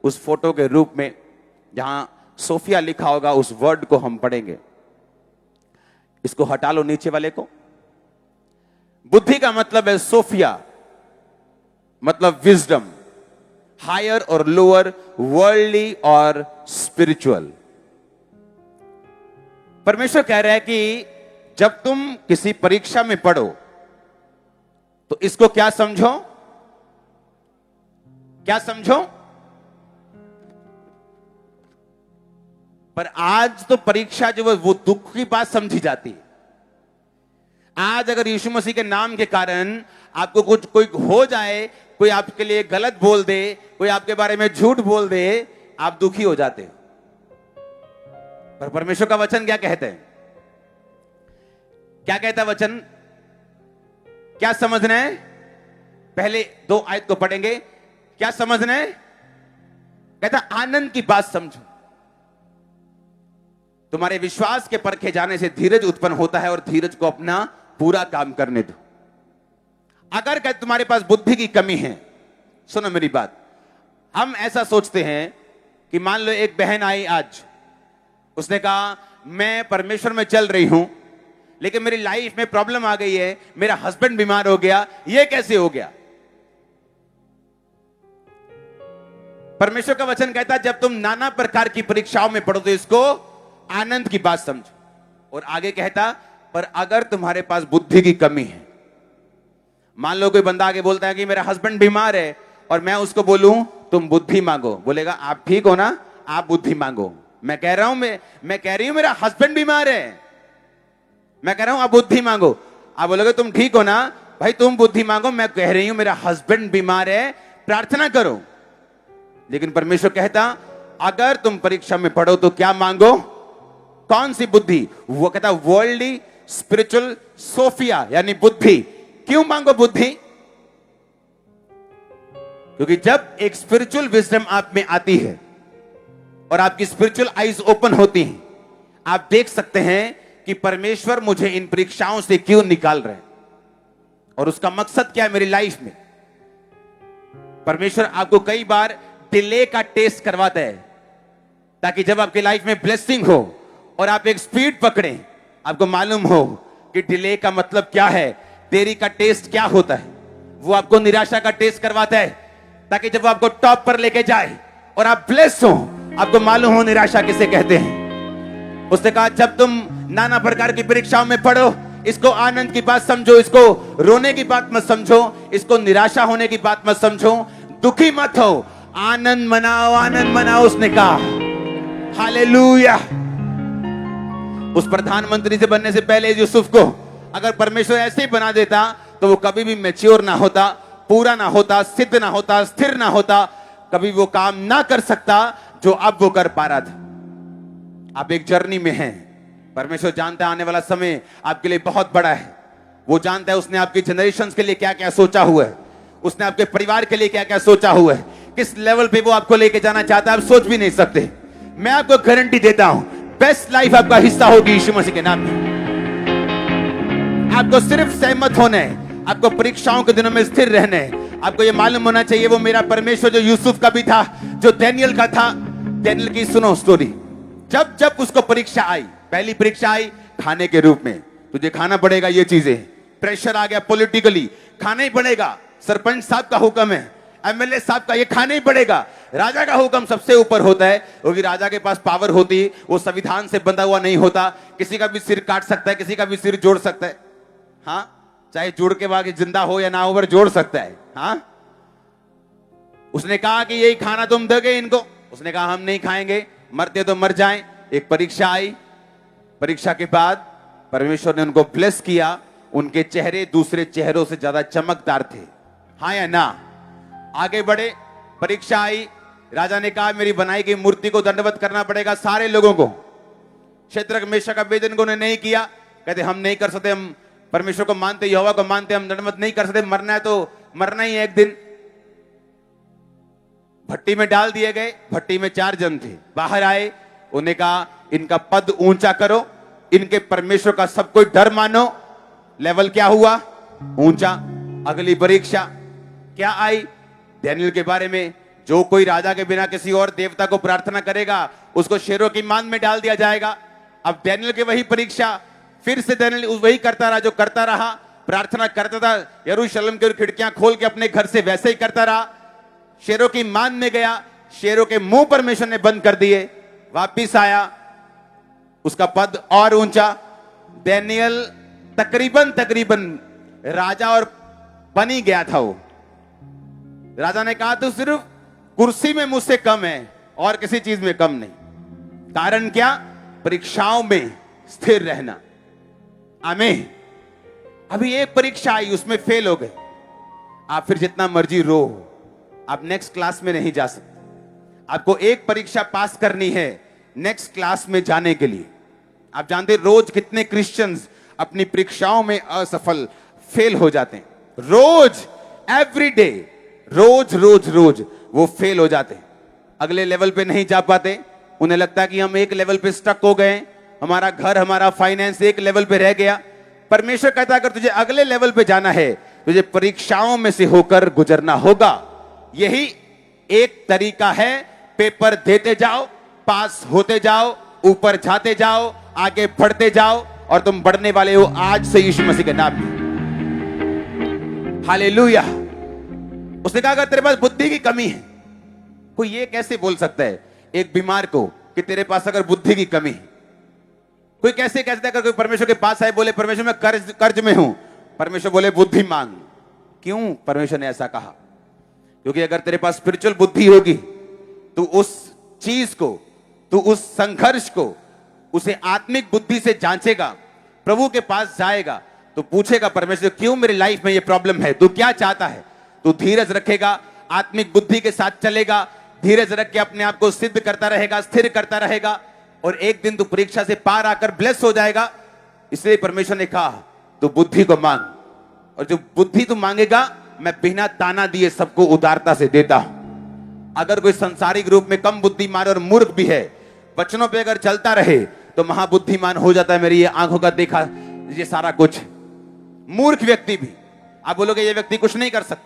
उस फोटो के रूप में जहां सोफिया लिखा होगा उस वर्ड को हम पढ़ेंगे। इसको हटा लो नीचे वाले को। बुद्धि का मतलब है सोफिया, मतलब विजडम, हायर और लोअर, वर्ल्डली और स्पिरिचुअल। परमेश्वर कह रहा है कि जब तुम किसी परीक्षा में पढ़ो तो इसको क्या समझो, क्या समझो। पर आज तो परीक्षा जो है वो दुख की बात समझी जाती है। आज अगर यीशु मसीह के नाम के कारण आपको कुछ कोई हो जाए, कोई आपके लिए गलत बोल दे, कोई आपके बारे में झूठ बोल दे, आप दुखी हो जाते हो। पर परमेश्वर का वचन क्या कहते हैं, क्या कहता है वचन, क्या समझना है। पहले 2 आयत को पढ़ेंगे, क्या समझना है। कहता आनंद की बात समझो, तुम्हारे विश्वास के परखे जाने से धीरज उत्पन्न होता है और धीरज को अपना पूरा काम करने दो। अगर क्या तुम्हारे पास बुद्धि की कमी है, सुनो मेरी बात। हम ऐसा सोचते हैं कि मान लो एक बहन आई आज, उसने कहा मैं परमेश्वर में चल रही हूं लेकिन मेरी लाइफ में प्रॉब्लम आ गई है, मेरा हस्बैंड बीमार हो गया, ये कैसे हो गया। परमेश्वर का वचन कहता है जब तुम नाना प्रकार की परीक्षाओं में पढ़ो तो इसको आनंद की बात समझो। और आगे कहता पर अगर तुम्हारे पास बुद्धि की कमी है, मान लो कोई बंदा आगे बोलता है कि मेरा हस्बैंड बीमार है और मैं उसको बोलूं तुम बुद्धि मांगो, बोलेगा आप ठीक हो ना, आप बुद्धि मांगो। मैं कह रहा हूं मैं कह रही हूं मेरा हस्बैंड बीमार है, मैं कह रहा हूं आप बुद्धि मांगो। आप बोलोगे तुम ठीक हो ना, भाई तुम बुद्धि मांगो, मैं कह रही हूं मेरा हस्बैंड बीमार है, प्रार्थना करो। लेकिन परमेश्वर कहता अगर तुम परीक्षा में पढ़ो तो क्या मांगो, कौन सी बुद्धि। वो कहता वर्ल्डली स्पिरिचुअल सोफिया, यानी बुद्धि। क्यों मांगो बुद्धि, क्योंकि जब एक स्पिरिचुअल विजडम आप में आती है और आपकी स्पिरिचुअल आईज ओपन होती हैं, आप देख सकते हैं कि परमेश्वर मुझे इन परीक्षाओं से क्यों निकाल रहे हैं और उसका मकसद क्या है मेरी लाइफ में। परमेश्वर आपको कई बार डिले का टेस्ट करवाता है ताकि जब आपकी लाइफ में ब्लेसिंग हो और आप एक स्पीड पकड़ें, आपको मालूम हो कि डिले का मतलब क्या है, देरी का टेस्ट क्या होता है। वो आपको निराशा का टेस्ट करवाता है ताकि जब आपको टॉप पर लेके जाए और आप ब्लेस हो, आपको मालूम हो निराशा किसे कहते हैं। उसने कहा जब तुम नाना प्रकार की परीक्षाओं में पढ़ो, इसको आनंद की बात समझो, इसको रोने की बात मत समझो, इसको निराशा होने की बात मत समझो, दुखी मत हो, आनंद मनाओ, आनंद मनाओ। उसने कहा हालेलुया। उस प्रधानमंत्री से बनने से पहले यूसुफ को अगर परमेश्वर ऐसे ही बना देता तो वो कभी भी मैच्योर ना होता, पूरा ना होता, सिद्ध ना होता, स्थिर ना होता, कभी वो काम ना कर सकता जो अब वो कर पा रहा था। आप एक जर्नी में हैं, परमेश्वर जानता है आने वाला समय आपके लिए बहुत बड़ा है। वो जानता है उसने आपकी जनरेशंस के लिए क्या क्या सोचा हुआ है, उसने आपके परिवार के लिए क्या क्या सोचा हुआ है, किस लेवल पे वो आपको लेके जाना चाहता है, आप सोच भी नहीं सकते। मैं आपको गारंटी देता हूं बेस्ट लाइफ आपका हिस्सा होगी यीशु मसीह के नाम में। आपको सिर्फ सहमत होना है, आपको परीक्षाओं के दिनों में स्थिर रहना है, आपको ये मालूम होना चाहिए वो मेरा परमेश्वर जो यूसुफ का भी था, जो डैनियल का था। डैनियल की सुनो स्टोरी। जब जब उसको परीक्षा आई, पहली परीक्षा आई खाने के रूप में, तुझे खाना पड़ेगा ये चीजें। प्रेशर आ गया पॉलिटिकली, खाना ही पड़ेगा। सरपंच साहब का हुक्म है, एमएलए साहब का, ये खाना ही पड़ेगा। राजा का हुक्म सबसे ऊपर होता है, क्योंकि राजा के पास पावर होती है, वो संविधान से बंधा हुआ नहीं होता। किसी का भी सिर काट सकता है, किसी का भी सिर जोड़ सकता है। हाँ, चाहे जोड़ के बाद जिंदा हो या ना हो, पर जोड़ सकता है। हाँ, उसने कहा कि यही खाना तुम दोगे इनको। उसने कहा हम नहीं खाएंगे, मरते तो मर जाएं। एक परीक्षा आई, परीक्षा के बाद परमेश्वर ने उनको ब्लेस किया। उनके चेहरे दूसरे चेहरों से ज्यादा चमकदार थे। हाँ या ना? आगे बढ़े, परीक्षा आई। राजा ने कहा मेरी बनाई गई मूर्ति को दंडवत करना पड़ेगा सारे लोगों को। शद्रक मेशक अबेदनगो ने नहीं किया, कहते हम नहीं कर सकते, हम परमेश्वर को मानते, यहोवा को मानते, हम दंडवत नहीं कर सकते, मरना है तो मरना ही है एक दिन। भट्टी में डाल दिए गए। भट्टी में 4 जन थे, बाहर आए। उन्हें कहा इनका पद ऊंचा करो, इनके परमेश्वर का सब कोई डर मानो। लेवल क्या हुआ? ऊंचा। अगली परीक्षा क्या आई? डैनियल के बारे में, जो कोई राजा के बिना किसी और देवता को प्रार्थना करेगा उसको शेरों की मान में डाल दिया जाएगा। अब डैनियल की वही परीक्षा, फिर से डैनियल वही करता रहा जो करता रहा, प्रार्थना करता था, यरूशलेम की खिड़कियां खोल के अपने घर से वैसे ही करता रहा। शेरों की मान में गया, शेरों के मुंह परमेश्वर ने बंद कर दिए। वापिस आया, उसका पद और ऊंचा। डैनियल तकरीबन राजा और बन ही गया था। वो राजा ने कहा तू सिर्फ कुर्सी में मुझसे कम है और किसी चीज में कम नहीं। कारण क्या? परीक्षाओं में स्थिर रहना। आमीन। अभी एक परीक्षा आई, उसमें फेल हो गए, आप फिर जितना मर्जी रो, आप नेक्स्ट क्लास में नहीं जा सकते। आपको एक परीक्षा पास करनी है नेक्स्ट क्लास में जाने के लिए। आप जानते रोज कितने क्रिश्चियंस अपनी परीक्षाओं में असफल, फेल हो जाते हैं। रोज, एवरी डे, रोज रोज रोज वो फेल हो जाते हैं, अगले लेवल पे नहीं जा पाते। उन्हें लगता है कि हम एक लेवल पे स्टक हो गए, हमारा घर, हमारा फाइनेंस एक लेवल पे रह गया। परमेश्वर कहता है अगर तुझे अगले लेवल पे जाना है, तुझे परीक्षाओं में से होकर गुजरना होगा। यही एक तरीका है, पेपर देते जाओ, पास होते जाओ, ऊपर जाते जाओ, आगे बढ़ते जाओ, और तुम बढ़ने वाले हो आज से यीशु मसीह के नाम में। हालेलुया। उसने कहा अगर तेरे पास बुद्धि की कमी है, कोई ये कैसे बोल सकता है एक बीमार को कि तेरे पास अगर बुद्धि की कमी है? कोई कैसे कहता है? अगर कोई परमेश्वर के पास आए, बोले परमेश्वर मैं कर्ज में हूं, परमेश्वर बोले बुद्धि मांग। क्यों परमेश्वर ने ऐसा कहा? क्योंकि अगर तेरे पास स्पिरिचुअल बुद्धि होगी, तो उस चीज को, तो उस संघर्ष को, उसे आत्मिक बुद्धि से जांचेगा, प्रभु के पास जाएगा, तो पूछेगा परमेश्वर क्यों मेरी लाइफ में ये प्रॉब्लम है, तू क्या चाहता है? तू धीरज रखेगा, आत्मिक बुद्धि के साथ चलेगा, धीरज रख के अपने आप को सिद्ध करता रहेगा, स्थिर करता रहेगा, और एक दिन तू परीक्षा से पार आकर ब्लेस हो जाएगा। इसलिए परमेश्वर ने कहा तू बुद्धि को मांग, और जो बुद्धि तू मांगेगा मैं बिना ताना दिए सबको उदारता से देता हूं। अगर कोई संसारिक रूप में कम बुद्धिमान और मूर्ख भी है, वचनों पे अगर चलता रहे तो महाबुद्धिमान हो जाता है। मेरी ये आंखों का देखा ये सारा कुछ। मूर्ख व्यक्ति भी, आप बोलोगे ये व्यक्ति कुछ नहीं कर सकता,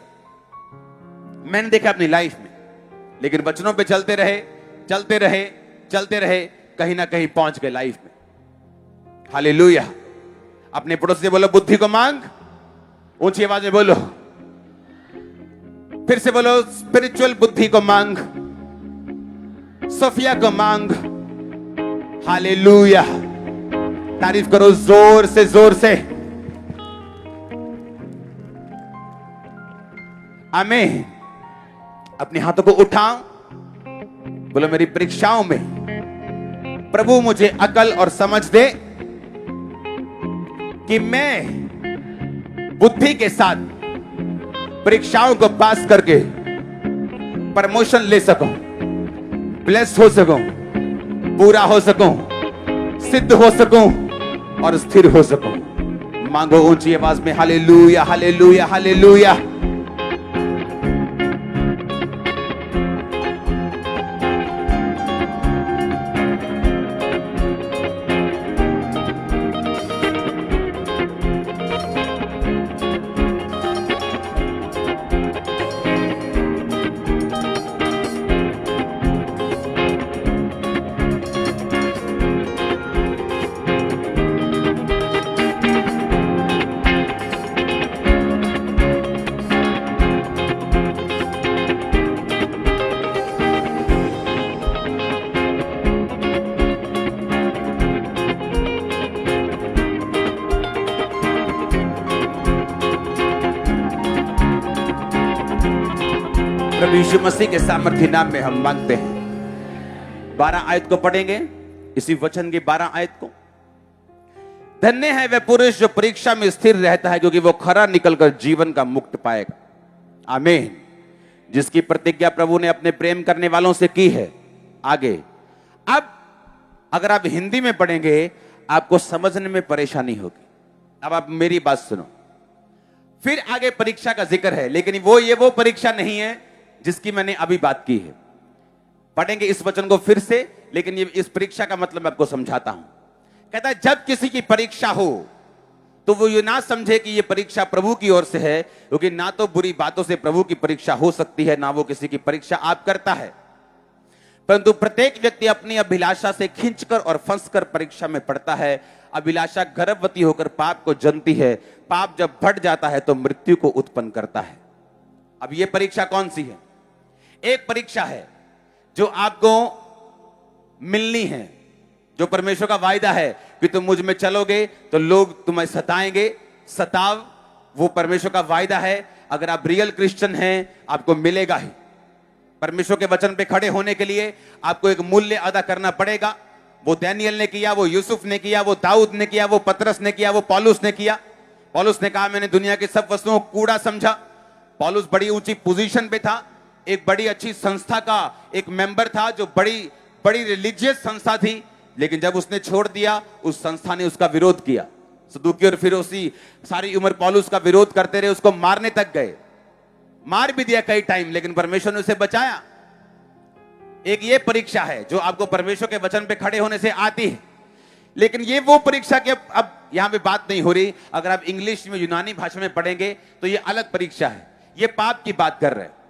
मैंने देखा अपनी लाइफ में, लेकिन वचनों पे चलते रहे, चलते रहे, चलते रहे, कहीं ना कहीं पहुंच गए लाइफ में। हालेलुया। अपने पड़ोसी से बोलो बुद्धि को मांग, ऊंची आवाज में बोलो, फिर से बोलो स्पिरिचुअल बुद्धि को मांग, सोफिया को मांग। हालेलुया। तारीफ करो जोर से, जोर से। आमीन। अपने हाथों को उठाओ, बोलो मेरी परीक्षाओं में प्रभु मुझे अकल और समझ दे कि मैं बुद्धि के साथ परीक्षाओं को पास करके प्रमोशन ले सकूं, ब्लेस हो सकूं, पूरा हो सकूं, सिद्ध हो सकूं और स्थिर हो सकूं। मांगो ऊंची आवाज में हालेलुया, हालेलुया, हालेलुया। प्रभु यीशु मसीह के सामर्थ्य नाम में हम मांगते हैं। 12 आयत को पढ़ेंगे, इसी वचन की 12 आयत को। धन्य है वह पुरुष जो परीक्षा में स्थिर रहता है, क्योंकि वो खरा निकलकर जीवन का मुक्त पाएगा। आमीन। जिसकी प्रतिज्ञा प्रभु ने अपने प्रेम करने वालों से की है। आगे अब अगर आप हिंदी में पढ़ेंगे आपको समझने में परेशानी होगी। अब आप मेरी बात सुनो। फिर आगे परीक्षा का जिक्र है, लेकिन वो परीक्षा नहीं है जिसकी मैंने अभी बात की है। पढ़ेंगे इस वचन को फिर से, लेकिन ये इस परीक्षा का मतलब मैं आपको समझाता हूं। कहता है जब किसी की परीक्षा हो तो वो ये ना समझे कि ये परीक्षा प्रभु की ओर से है, क्योंकि ना तो बुरी बातों से प्रभु की परीक्षा हो सकती है, ना वो किसी की परीक्षा आप करता है। परंतु प्रत्येक व्यक्ति अपनी अभिलाषा से खींचकर और फंसकर परीक्षा में पड़ता है। अभिलाषा गर्भवती होकर पाप को जनती है। पाप जब बढ़ जाता है तो मृत्यु को उत्पन्न करता है। अब ये परीक्षा कौन सी है? एक परीक्षा है जो आपको मिलनी है, जो परमेश्वर का वायदा है कि तुम मुझ में चलोगे तो लोग तुम्हें सताएंगे। सताव वो परमेश्वर का वायदा है। अगर आप रियल क्रिश्चियन हैं आपको मिलेगा ही। परमेश्वर के वचन पे खड़े होने के लिए आपको एक मूल्य अदा करना पड़ेगा। वो दानियल ने किया, वो यूसुफ ने किया, वो दाऊद ने किया, वो पतरस ने किया, वो पौलुस ने किया। पौलुस ने कहा मैंने दुनिया की सब वस्तुओं को कूड़ा समझा। पौलुस बड़ी ऊंची पोजीशन पे था, एक बड़ी अच्छी संस्था का एक मेंबर था, जो बड़ी बड़ी रिलीजियस संस्था थी, लेकिन जब उसने छोड़ दिया उस संस्था ने उसका विरोध किया। सदूकी और फिरोसी सारी उम्र पौलुस का विरोध करते रहे, उसको मारने तक गए, मार भी दिया कई टाइम, लेकिन परमेश्वर ने उसे बचाया। एक ये परीक्षा है जो आपको परमेश्वर के वचन पे खड़े होने से आती है, लेकिन ये वो परीक्षा की अब यहां पे बात नहीं हो रही। अगर आप इंग्लिश में यूनानी भाषा में पढ़ेंगे तो ये अलग परीक्षा है, ये पाप की बात कर रहे हैं।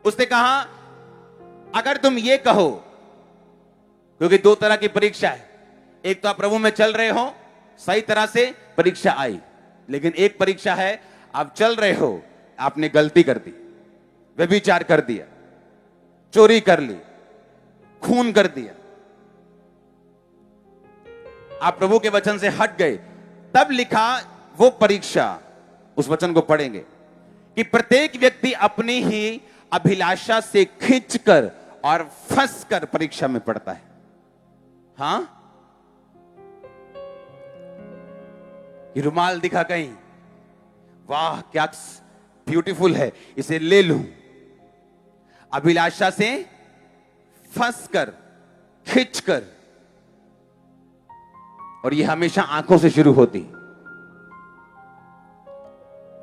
उसने कहा अगर तुम ये कहो, क्योंकि दो तरह की परीक्षा है, एक तो आप प्रभु में चल रहे हो, सही तरह से परीक्षा आई, लेकिन एक परीक्षा है आप चल रहे हो, आपने गलती कर दी, व्यभिचार कर दिया, चोरी कर ली, खून कर दिया, आप प्रभु के वचन से हट गए। तब लिखा वो परीक्षा, उस वचन को पढ़ेंगे कि प्रत्येक व्यक्ति अपनी ही अभिलाषा से खींचकर और फंसकर परीक्षा में पड़ता है। हां, ये रुमाल दिखा कहीं, वाह क्या ब्यूटीफुल है, इसे ले लूं। अभिलाषा से फंसकर, खींचकर, और ये हमेशा आंखों से शुरू होती,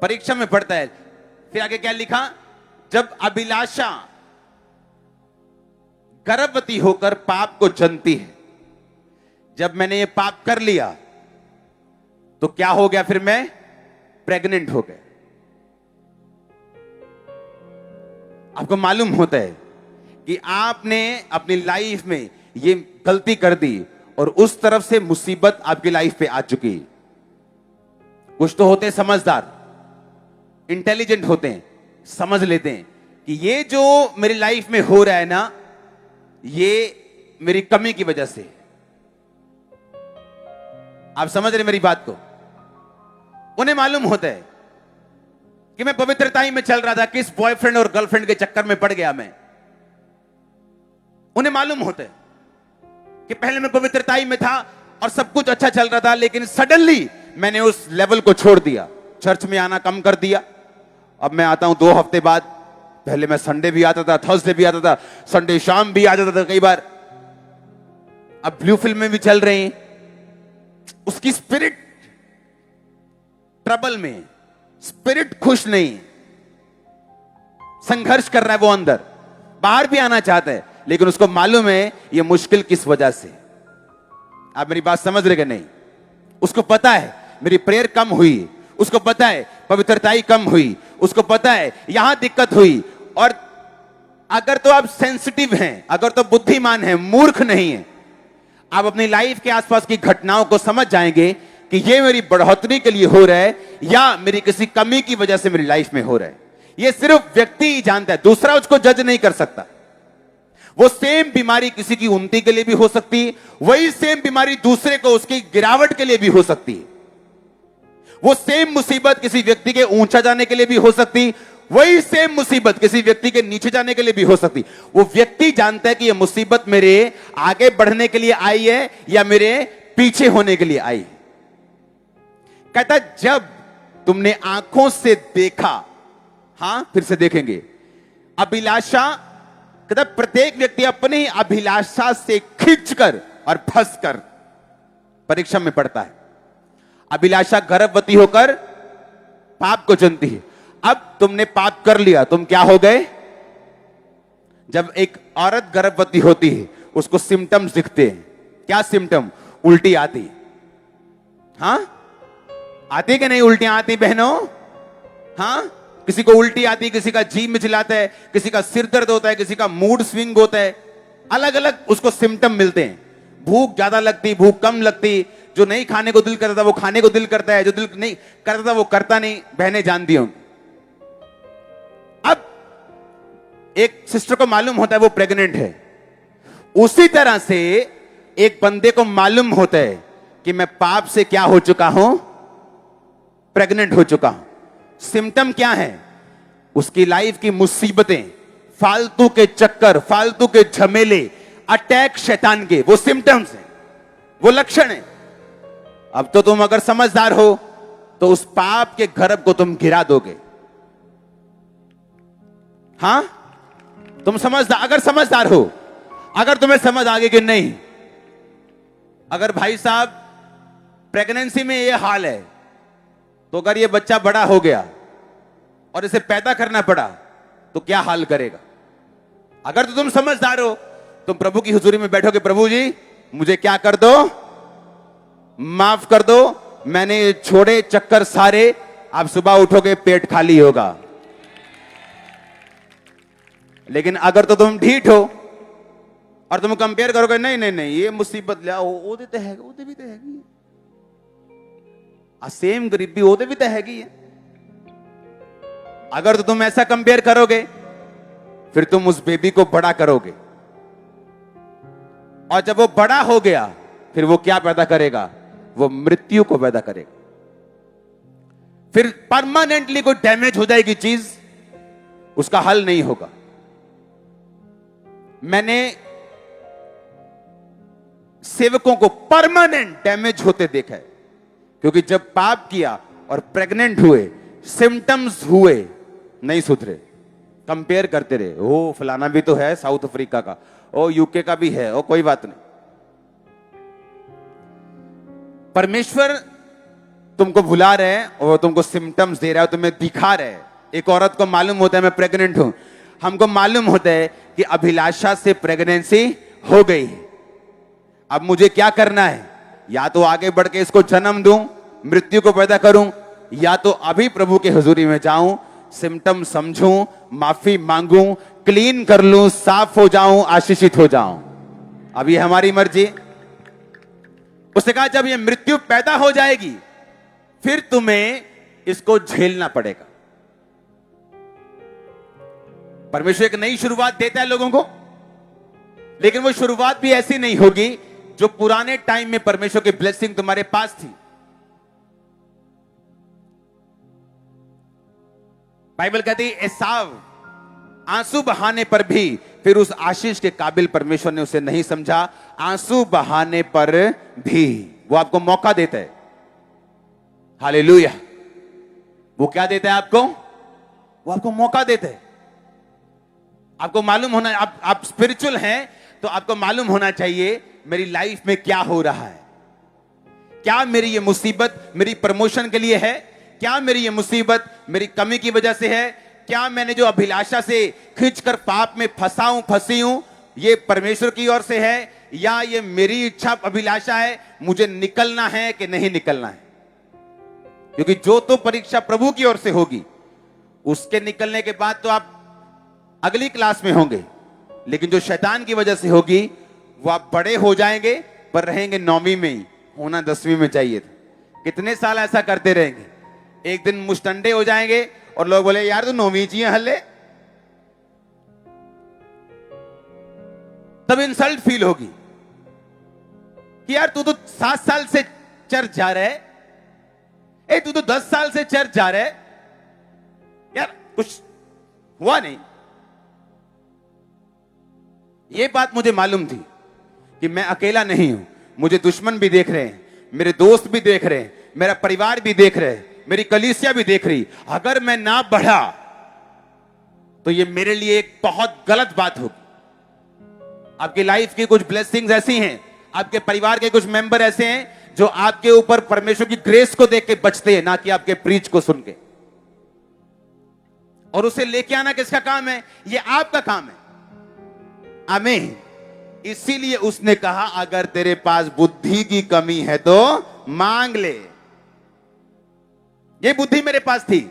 परीक्षा में पड़ता है। फिर आगे क्या लिखा? जब अभिलाषा गर्भवती होकर पाप को जनती है। जब मैंने ये पाप कर लिया तो क्या हो गया? फिर मैं प्रेग्नेंट हो गया। आपको मालूम होता है कि आपने अपनी लाइफ में ये गलती कर दी और उस तरफ से मुसीबत आपकी लाइफ पे आ चुकी। कुछ तो होते हैं समझदार, इंटेलिजेंट होते हैं, समझ लेते हैं कि ये जो मेरी लाइफ में हो रहा है ना, ये मेरी कमी की वजह से। आप समझ रहे मेरी बात को? उन्हें मालूम होता है कि मैं पवित्रताई में चल रहा था, किस बॉयफ्रेंड और गर्लफ्रेंड के चक्कर में पड़ गया मैं। उन्हें मालूम होता है कि पहले मैं पवित्रताई में था और सब कुछ अच्छा चल रहा था, लेकिन सडनली मैंने उस लेवल को छोड़ दिया, चर्च में आना कम कर दिया। अब मैं आता हूं 2 हफ्ते बाद। पहले मैं संडे भी आता था, थर्सडे भी आता था, संडे शाम भी आ जाता था कई बार। अब ब्लू फिल्म में भी चल रहे हैं। उसकी स्पिरिट ट्रबल में, स्पिरिट खुश नहीं, संघर्ष कर रहा है वो अंदर, बाहर भी आना चाहता है, लेकिन उसको मालूम है ये मुश्किल किस वजह से। आप मेरी बात समझ रहे कि नहीं? उसको पता है मेरी प्रेयर कम हुई, उसको पता है पवित्रताई कम हुई, उसको पता है यहां दिक्कत हुई। और अगर तो आप सेंसिटिव हैं, अगर तो बुद्धिमान हैं, मूर्ख नहीं है, आप अपनी लाइफ के आसपास की घटनाओं को समझ जाएंगे कि ये मेरी बढ़ोतरी के लिए हो रहा है या मेरी किसी कमी की वजह से मेरी लाइफ में हो रहा है। ये सिर्फ व्यक्ति ही जानता है, दूसरा उसको जज नहीं कर सकता। वो सेम बीमारी किसी की उन्नति के लिए भी हो सकती है, वही सेम बीमारी दूसरे को उसकी गिरावट के लिए भी हो सकती है। वो सेम मुसीबत किसी व्यक्ति के ऊंचा जाने के लिए भी हो सकती, वही सेम मुसीबत किसी व्यक्ति के नीचे जाने के लिए भी हो सकती। वो व्यक्ति जानता है कि ये मुसीबत मेरे आगे बढ़ने के लिए आई है या मेरे पीछे होने के लिए आई। कहता जब तुमने आंखों से देखा, हां फिर से देखेंगे, अभिलाषा, कहता प्रत्येक व्यक्ति अपनी अभिलाषा से खींचकर और फंसकर परीक्षा में पड़ता है। अभिलाषा गर्भवती होकर पाप को जन्मती है। अब तुमने पाप कर लिया, तुम क्या हो गए? जब एक औरत गर्भवती होती है उसको सिम्टम्स दिखते हैं। क्या सिम्टम? उल्टी आती, हां आती कि नहीं? उल्टियां आती बहनों, हां किसी को उल्टी आती, किसी का जी मिचलाता है, किसी का सिर दर्द होता है, किसी का मूड स्विंग होता है, अलग अलग उसको सिम्टम मिलते हैं। भूख ज्यादा लगती, भूख कम लगती, जो नहीं खाने को दिल करता था वो खाने को दिल करता है, जो दिल नहीं करता था वो करता नहीं। बहनें जानती होंगी। अब एक सिस्टर को मालूम होता है वो प्रेग्नेंट है, उसी तरह से एक बंदे को मालूम होता है कि मैं पाप से क्या हो चुका हूं? प्रेग्नेंट हो चुका हूं। सिम्टम क्या है? उसकी लाइफ की मुसीबतें, फालतू के चक्कर, फालतू के झमेले, अटैक शैतान के, वो सिम्टम्स हैं, वो लक्षण है। अब तो तुम अगर समझदार हो तो उस पाप के गर्भ को तुम गिरा दोगे। हां तुम समझदार, अगर समझदार हो, अगर तुम्हें समझ आ गई कि नहीं, अगर भाई साहब प्रेगनेंसी में ये हाल है तो अगर ये बच्चा बड़ा हो गया और इसे पैदा करना पड़ा तो क्या हाल करेगा? अगर तो तुम समझदार हो, तुम प्रभु की हुजूरी में बैठोगे, प्रभु जी मुझे क्या कर दो, माफ कर दो, मैंने छोड़े चक्कर सारे, आप सुबह उठोगे पेट खाली होगा। लेकिन अगर तो तुम ढीठ हो और तुम कंपेयर करोगे, नहीं नहीं नहीं ये मुसीबत लिया ओदे तो है, ओदे भी तो हैगी सेम गरीबी ओदे भी तो हैगी है, अगर तो तुम ऐसा कंपेयर करोगे फिर तुम उस बेबी को बड़ा करोगे, और जब वो बड़ा हो गया फिर वो क्या पैदा करेगा? वो मृत्यु को पैदा करेगा। फिर परमानेंटली कोई डैमेज हो जाएगी चीज, उसका हल नहीं होगा। मैंने सेवकों को परमानेंट डैमेज होते देखा है, क्योंकि जब पाप किया और प्रेग्नेंट हुए, सिम्टम्स हुए, नहीं सुधरे, कंपेयर करते रहे, ओ फलाना भी तो है साउथ अफ्रीका का, ओ यूके का भी है, ओ कोई बात नहीं। परमेश्वर तुमको भुला रहे हैं और तुमको सिम्टम्स दे रहा है, तुम्हें दिखा रहे हैं। एक औरत को मालूम होता है मैं प्रेग्नेंट हूं, हमको मालूम होता है कि अभिलाषा से प्रेगनेंसी हो गई है, अब मुझे क्या करना है? या तो आगे बढ़ के इसको जन्म दूं, मृत्यु को पैदा करूं, या तो अभी प्रभु के हुजूरी में जाऊं, सिम्टम समझूं, माफी मांगूं, क्लीन कर लूं, साफ हो जाऊं, आशीषित हो जाऊं। अब ये हमारी मर्जी। उसने कहा जब ये मृत्यु पैदा हो जाएगी फिर तुम्हें इसको झेलना पड़ेगा। परमेश्वर एक नई शुरुआत देता है लोगों को, लेकिन वो शुरुआत भी ऐसी नहीं होगी जो पुराने टाइम में परमेश्वर की ब्लेसिंग तुम्हारे पास थी। बाइबल कहती है एसाव आंसू बहाने पर भी फिर उस आशीष के काबिल परमेश्वर ने उसे नहीं समझा। आंसू बहाने पर भी वो आपको मौका देता है। हालेलुया। वो क्या देता है आपको? वो आपको मौका देता है। आपको मालूम होना, आप स्पिरिचुअल हैं तो आपको मालूम होना चाहिए मेरी लाइफ में क्या हो रहा है। क्या मेरी ये मुसीबत मेरी प्रमोशन के लिए है? क्या मेरी ये मुसीबत मेरी कमी की वजह से है? क्या मैंने जो अभिलाषा से खींचकर पाप में फंसी हूं, ये परमेश्वर की ओर से है, या ये मेरी इच्छा अभिलाषा है, मुझे निकलना है कि नहीं निकलना है? क्योंकि जो तो परीक्षा प्रभु की ओर से होगी, उसके निकलने के बाद तो आप अगली क्लास में होंगे, लेकिन जो शैतान की वजह से होगी वो आप बड़े हो जाएंगे पर रहेंगे 9वीं में ही, होना 10वीं में चाहिए था। कितने साल ऐसा करते रहेंगे? एक दिन मुस्टंडे हो जाएंगे और लोग बोले यार तू 9वीं चाहिए हल्ले, तब इंसल्ट फील होगी कि यार तू तो 7 साल से चर्च जा रहा है, तू तो 10 साल से चर्च जा रहा है, यार कुछ हुआ नहीं। ये बात मुझे मालूम थी कि मैं अकेला नहीं हूं, मुझे दुश्मन भी देख रहे हैं, मेरे दोस्त भी देख रहे हैं, मेरा परिवार भी देख रहे हैं, मेरी कलीसिया भी देख रही। अगर मैं ना बढ़ा तो ये मेरे लिए एक बहुत गलत बात होगी। आपकी लाइफ की कुछ ब्लेसिंग्स ऐसी हैं, आपके परिवार के कुछ मेंबर ऐसे हैं जो आपके ऊपर परमेश्वर की ग्रेस को देख के बचते हैं, ना कि आपके प्रीच को सुन के। और उसे लेके आना किसका काम है? ये आपका काम है। आमीन। इसीलिए उसने कहा अगर तेरे पास बुद्धि की कमी है तो मांग ले। ये बुद्धि मेरे पास थी,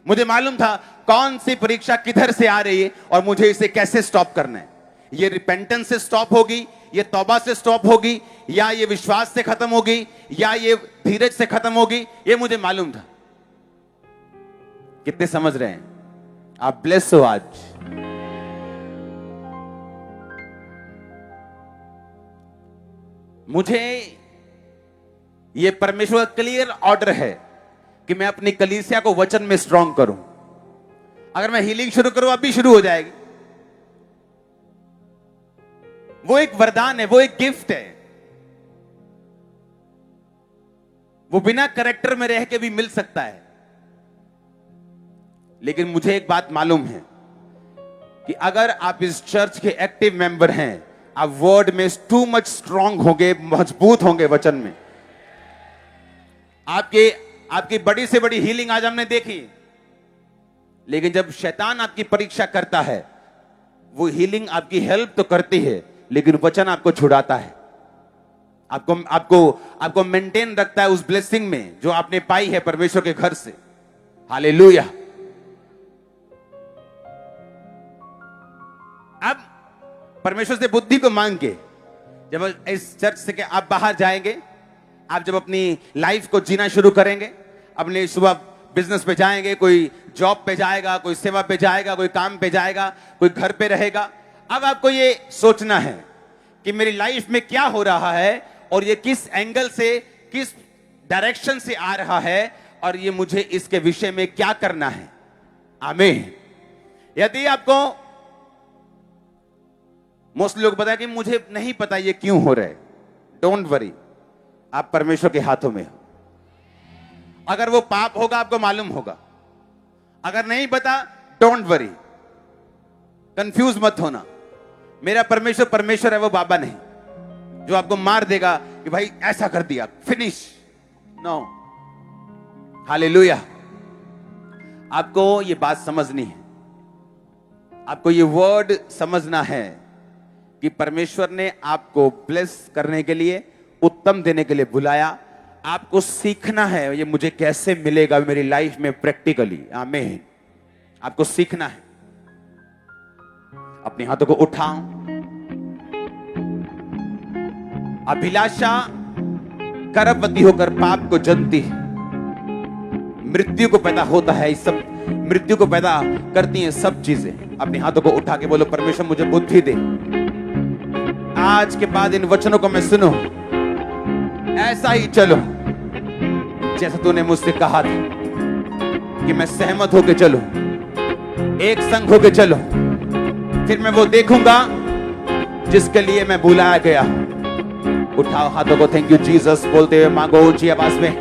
मुझे मालूम था कौन सी परीक्षा किधर से आ रही है और मुझे इसे कैसे स्टॉप करना है। ये रिपेंटेंस से स्टॉप होगी, ये तौबा से स्टॉप होगी, या ये विश्वास से खत्म होगी, या ये धीरज से खत्म होगी, ये मुझे मालूम था। कितने समझ रहे हैं? आप ब्लेस हो आज। मुझे ये परमेश्वर का क्लियर ऑर्डर है कि मैं अपनी कलीसिया को वचन में स्ट्रांग करूं। अगर मैं हीलिंग शुरू करूं, अभी शुरू हो जाएगी। वो एक वरदान है, वो एक गिफ्ट है, वो बिना कैरेक्टर में रह के भी मिल सकता है। लेकिन मुझे एक बात मालूम है कि अगर आप इस चर्च के एक्टिव मेंबर हैं, आप वर्ड में टू मच स्ट्रांग होंगे, मजबूत होंगे वचन में। आपकी बड़ी से बड़ी हीलिंग आज हमने देखी, लेकिन जब शैतान आपकी परीक्षा करता है, वो हीलिंग आपकी हेल्प तो करती है, लेकिन वचन आपको छुड़ाता है, आपको मेंटेन रखता है उस ब्लेसिंग में जो आपने पाई है परमेश्वर के घर से। हालेलुया। अब परमेश्वर से बुद्धि को मांग के जब इस चर्च से आप बाहर जाएंगे, आप जब अपनी लाइफ को जीना शुरू करेंगे, अपने सुबह बिजनेस पे जाएंगे, कोई जॉब पे जाएगा, कोई सेवा पे जाएगा, कोई काम पे जाएगा, कोई घर पे रहेगा। अब आपको ये सोचना है कि मेरी लाइफ में क्या हो रहा है और ये किस एंगल से, किस डायरेक्शन से आ रहा है, और ये मुझे इसके विषय में क्या करना है। आमीन। यदि आपको मोस्ट लोग बताया कि मुझे नहीं पता ये क्यों हो रहा है, डोंट वरी, आप परमेश्वर के हाथों में हो। अगर वो पाप होगा आपको मालूम होगा, अगर नहीं पता डोंट वरी, कंफ्यूज मत होना। मेरा परमेश्वर परमेश्वर है, वो बाबा नहीं जो आपको मार देगा कि भाई ऐसा कर दिया, फिनिश। नो। हालेलुया। आपको ये बात समझनी है, आपको ये वर्ड समझना है कि परमेश्वर ने आपको ब्लेस करने के लिए, उत्तम देने के लिए बुलाया। आपको सीखना है ये मुझे कैसे मिलेगा मेरी लाइफ में प्रैक्टिकली। आमीन। आपको सीखना है। अपने हाथों को उठाओ। अभिलाषा गर्भवती होकर पाप को जनती है, मृत्यु को पैदा होता है, इस सब मृत्यु को पैदा करती हैं सब चीजें। अपने हाथों को उठा के बोलो, परमेश्वर मुझे बुद्धि दे। आज के बाद इन वचनों को मैं सुनूं, ऐसा ही चलो जैसा तूने मुझसे कहा था कि मैं सहमत होके चलूं, एक संग होके चलूं, फिर मैं वो देखूंगा जिसके लिए मैं बुलाया गया। उठाओ हाथों को, थैंक यू जीसस बोलते हुए मांगो ऊंची आवाज में।